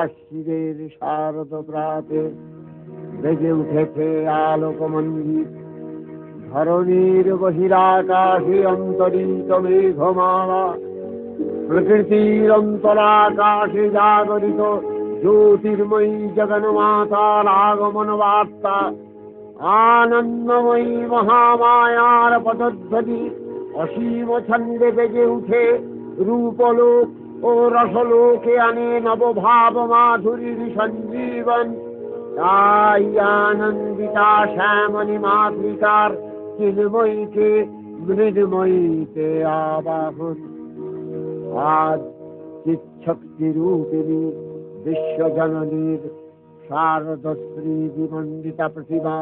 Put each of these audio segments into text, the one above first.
আশ্বিরের শারদ প্রাতে বেজে উঠেছে আলোকমঞ্জিত, ধরণীর বহিরাকাশে অন্তরিত মেঘমালা, প্রকৃতির অন্তরাকাশে জাগরিত জ্যোতির্ময়ী জগন্মাতার আগমন বার্তা, আনন্দময়ী মহামায়ার পদধ্বনি অসীম ছন্দে বেজে উঠে রূপলোক ও রসলোকে আনে নবভাব মাধুরীর সঞ্জীবন। তাই আনন্দিতা শ্যামণী মাতৃকার চিন্ময়ীকে মৃন্ময়ীতে আবাহন। আজ চিৎশক্তি রূপিণী বিশ্বজননীর শারদশ্রী বিমণ্ডিতা প্রতিমা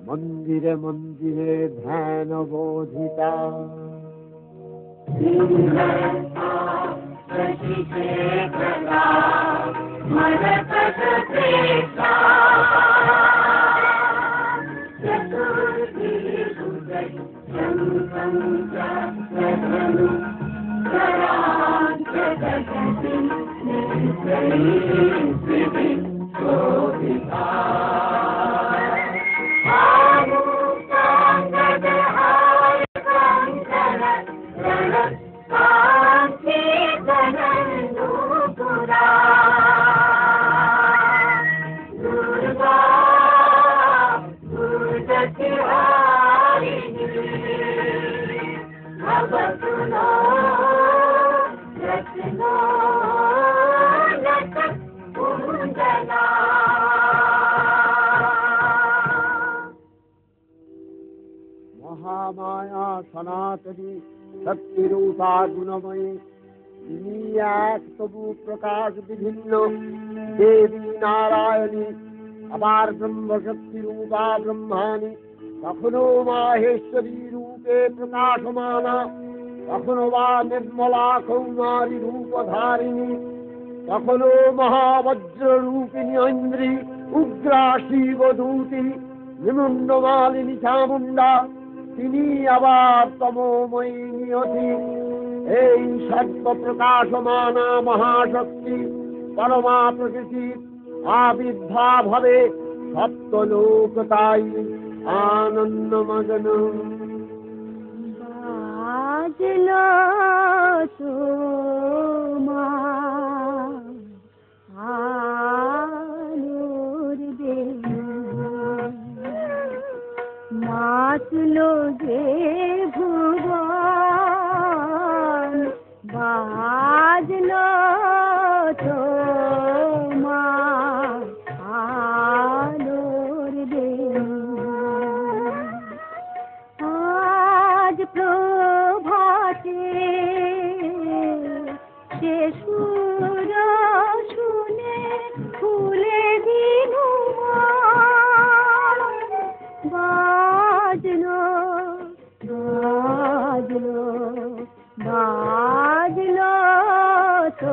মন্দিরে মন্দিরে ধ্যান বোধিতা। মহামায়া সনাতনী শক্তিরূপা গুণময়ী, তিনি এক তবু প্রকাশ বিভিন্ন দেবী নারায়ণী, আবার ব্রহ্মশক্তি রূপা ব্রহ্মাণী, কখনো মাহেশ্বরী রূপে প্রকাশমানা, কখনো বা নির্মলা কৌমারী রূপধারিণী, কখনো মহাবজ্র রূপিণী ঐন্দ্রী উগ্রা শিবদূতি নিমুন্ডমালিনী চামুণ্ডা, তিনি আবার তমোময়ী নিয়তি। এই সর্ব প্রকাশমানা মহাশক্তি পরমা প্রকৃতির আবির্ভাব হবে সপ্তলোক, তাই আনন্দমগ্ন। বাজলো তোমার আলোর বেণী, নাচলো যে ভুবন, বাজলো তোমার আলোর বেণী। আজ প্রভাতে সে সুর শুনে ফুলে দিনু বাজলো বাজলো বাজলো তো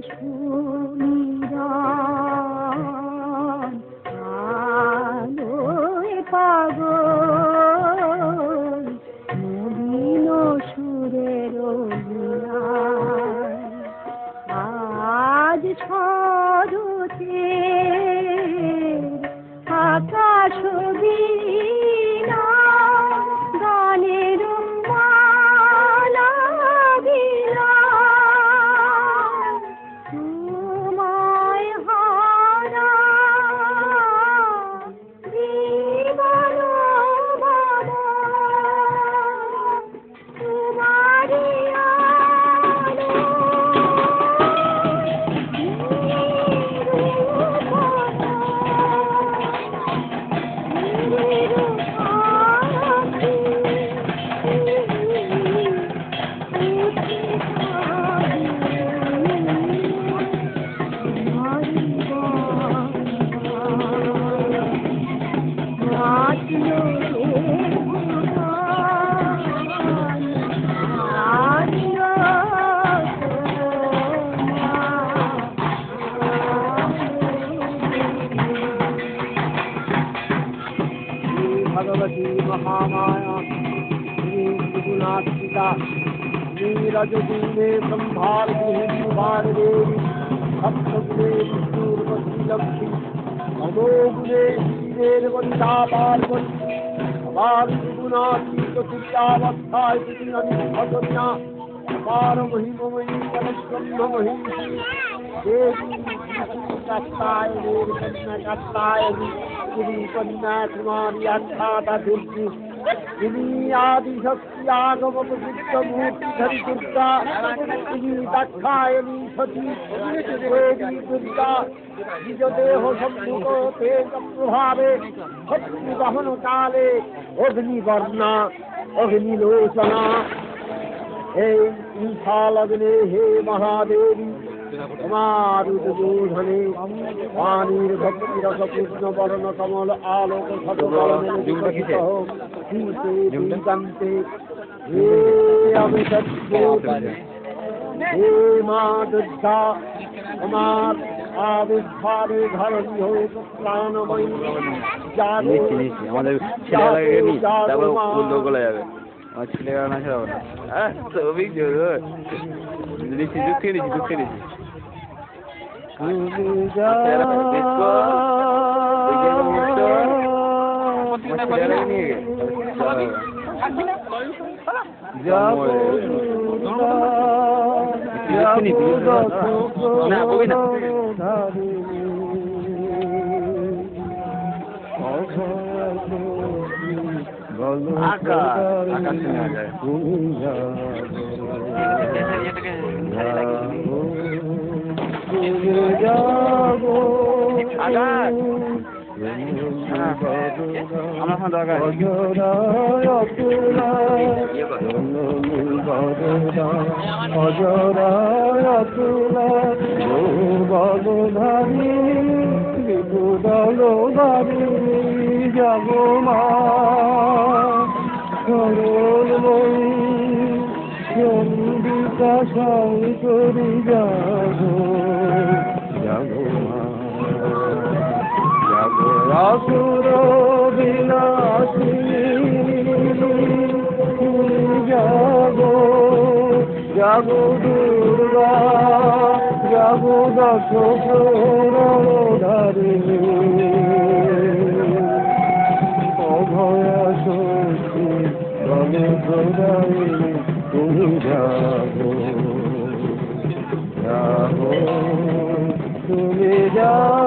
সুমিরন আলোয় পাগল নবীন সুরের লীলায় আজ শরতের আকাশ বীণা গানের মালা বিলায় তোমায় হারা জীবন বাবা তোমারি भगवती महामाया श्री त्रिगुणात्मिका नीरजदीने ब्रह्मार्दिहिंसार देवी सप्तगुणे विष्णुर्वती लक्ष्मी तमोगुणे श्रीरेर्वनिता पार्वती अपार त्रिगुणात्मिक तुल्यावस्थाय तिथिरनिष्ठकन्या अपार महिममयी परब्रह्ममहिषी देवी कत्तायनी कन्या कन्या कुमारी अख्याता दुर्गी इनी आदिशक्ति आगम प्रसिद्ध मूर्ति धरि दुर्गा इनी दक्षायनी सती देवी दुर्गा निज देह सम्मुख तेज प्रभावे शक्ति दहन काले अग्निवर्णा अग्निलोचना हे ईशालग्ने हे महादेवी कुमारुदूधने पानीर भक्ति रस कृष्ण वर्ण कमल आलोक सतते हे अमित हे माँ दुर्गा कुमार आविर्भावे धरणी हो प्राणमयी जागो ছেলেরা না ছাড়াবো না ছবি লিখি দুঃখে নিচ্ছি আকাশ নেওয়া যায় আমার ফোন দরকার যাব মা করুণময়ী চন্দ্রিকা শঙ্করী যাব মা যাব আসুর বিনাশিনী যাব দুর্গা যাব দশ প্রধারিণী অভয়া শক্তি বলে প্রদায়িনী তুমি যাবো তুমি যাবো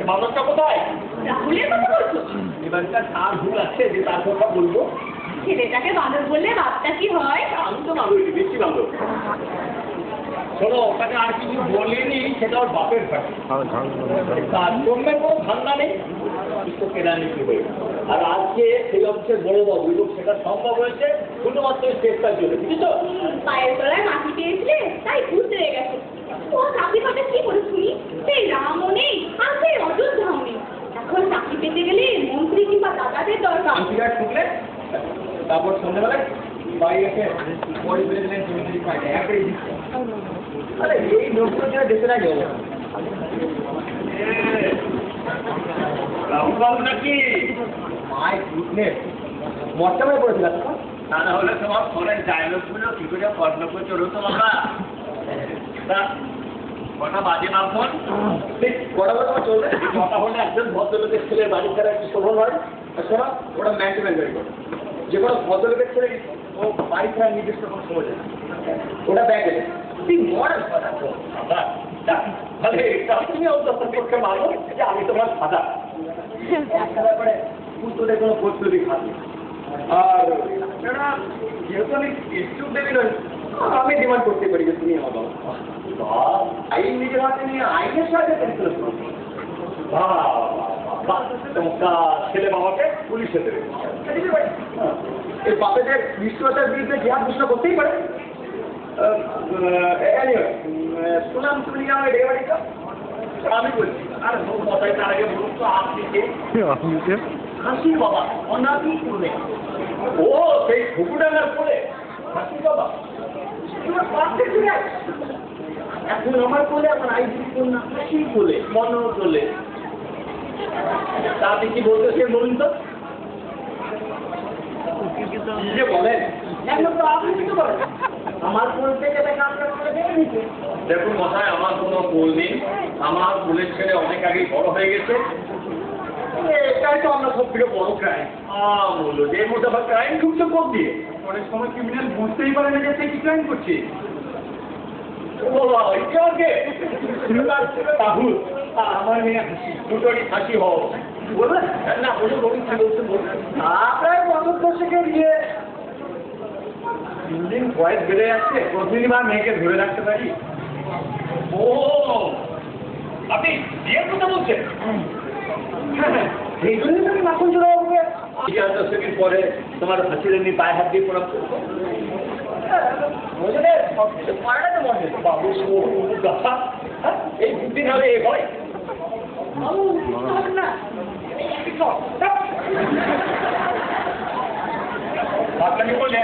বালকটা কোথায়? রাহুলের কথা বলছো? এবারকার তার ভুল আছে যে তার কথা বলবো। ছেলেটাকে বাঁদর বললে বাপটা কি হয়? আমি তো বাঁদর, বেশি বাঁদর। শোনো, ওটাকে আর কিছু বলিনি, সেটা ওর বাপের ভাষা। তার জন্য কোনো ধান্দা নেই, তো কেরানিটি হয়ে। আর আজকে সেই অফিসের বড় বাবু এবং সেটা সম্ভব হয়েছে শুধুমাত্র চেষ্টার জন্য, বুঝেছো? পায়ের তলায় মাটি পেয়েছিলে তাই বুঝতে গেছে। ও চাকরি পাবে কি করে শুনি? সেই রামও নেই আর সেই অযোধ্যাও নেই। এখন চাকরি পেতে গেলে মন্ত্রী কিংবা দাদাদের দরকার। আন্টিকার ঢুকলে তারপর সন্ধ্যাবেলায় বাড়ি এসে বড়ি ফেলে দিলেন, তুমি পাই একবারে দিচ্ছে। আরে এই লোকগুলো যেন দেখে না যাবো রাহুল বাবু নাকি মাই গুডনেস মর্যাদায় পড়েছিলাম। তা না হলে তোমার ফোনের ডায়লগগুলো কি করে কর্ণ করে চলতো বাবা? কটা বাজে না ফোন? ঠিক কটা বাজে তোমার চলবে? কটা হলে একজন ভদ্রলোকের ছেলের বাড়ি ছাড়া একটু শোভন হয়। শোনো, ওটা ম্যান্টেমেন্ট গাড়ি করো। যে কোনো ভদ্রলোকের ছেলে ও বাড়ি ছাড়া নির্দিষ্ট কোনো সময় যায় ওটা ব্যাগ এলে ঠিক মডেল কথা তাহলে তুমি অন্তত পক্ষে মানো যে আমি তোমার ফাদা। একটা ব্যাপারে পুত্রদের কোনো প্রস্তুতি খাবি। আর যেহেতু আমি স্টুড দেবী নই, আমি ডিমান্ড করতে পারি যে তুমি আমার বাবা। আইন নিজের হাতে নিয়ে আইনের সাহায্যে পরিচালনা করো। ছেলে বাবাকে পুলিশে দেবে। এই বাপেদের বিশ্বতার বিরুদ্ধে জিহাদ ঘোষণা করতেই পারে। সুনাম তুলিয়া আমার ডে বাড়িটা আমি বলছি। আর কথায় তার আগে বলুন তো আপনি কে? হাসির বাবা অনাদি করবে। ও সেই ঠুকুডাঙ্গার পরে হাসির বাবা এখন আমার কোলে, আমার আইডি কন্যা হাসির কোলে, মন তোলে। তা আপনি কি বলতেছেন বলুন তো? যে বলেন একমাত্র আপনি কিছু করেন আমার কোল থেকে দেখে আপনার কোলে দেখে নিচ্ছে। দেখুন মশাই, আমার কোনো কোল নেই। আমার কোলের ছেলে অনেক আগে বড় হয়ে গেছে। এটাই তো আমরা সব থেকে বড় ক্রাইম। বললো যে এর মধ্যে আবার ক্রাইম ঢুকছে কোপ দিয়ে। অনেক সময় ক্রিমিনাল বুঝতেই পারে না যে সে কি ক্রাইম করছে। রাহুল আমার মেয়ে হাসি দুটোরই হাসি হও বলবেন না? বলুন বলুন কি বলছেন বলুন। আপনার বছর দশেকে দিয়ে দিন বয়স বেড়ে যাচ্ছে, প্রতিদিন আর মেয়েকে ধরে রাখতে পারি। ও আপনি বিয়ের কথা বলছেন? সেই জন্যই তুমি মাখন চলে যাবো। 10 সেকেন্ড পরে তোমার হাসির এমনি পায়ে হাত দিয়ে প্রণাম করবো। বাবু কথা এই দুদিন হবে এ হয় আপনাকে বললে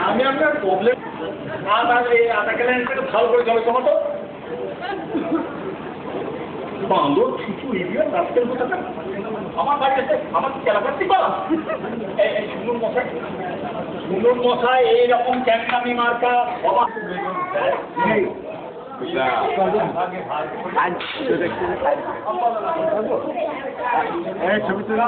আমি আপনার প্রবলেম আধা গেলেন ভালো করে জল টমাটো বাঁদর কিছু এরিয়া রাস্তার কোথাটা আমার বাড়ি আছে আমার কেলাপাতি পালা। সুন্দর মশাই এইরকম ক্যাংকামি মার্কা বাবা ছবি তুলে